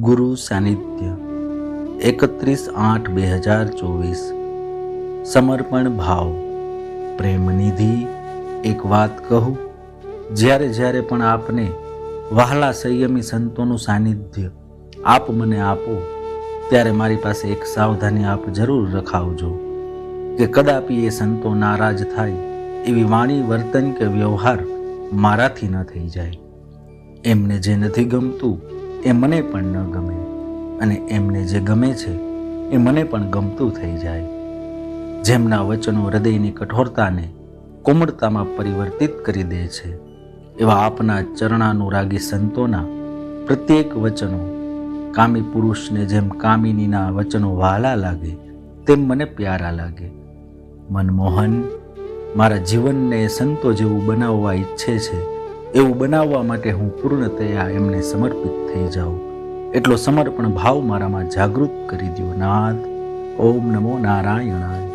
ગુરુ સાનિધ્ય 31/8/2024 સમર્પણ ભાવ. પ્રેમ નિધિ, એક વાત કહું, જ્યારે પણ આપને વહાલા સંયમી સંતોનું સાનિધ્ય આપ મને આપો, ત્યારે મારી પાસે એક સાવધાની આપ જરૂર રખાવજો કે કદાપી એ સંતો નારાજ થાય એવી વાણી, વર્તન કે વ્યવહાર મારાથી ન થઈ જાય. એમને જે નથી ગમતું એ મને પણ ન ગમે, અને એમને જે ગમે છે એ મને પણ ગમતું થઈ જાય. જેમના વચનો હૃદયની કઠોરતાને કોમળતામાં પરિવર્તિત કરી દે છે, એવા આપના ચરણાનુરાગી સંતોના પ્રત્યેક વચનો કામી પુરુષને જેમ કામિનીના વચનો વહાલા લાગે તેમ મને પ્યારા લાગે. મનમોહન મારા જીવનને સંતો જેવું બનાવવા ઈચ્છે છે, એવું બનાવવા માટે હું પૂર્ણતયા એમને સમર્પિત થઈ જાઉં. એટલો સમર્પણ ભાવ મારામાં જાગૃત કરી દો નાથ. ઓમ નમો નારાયણાય.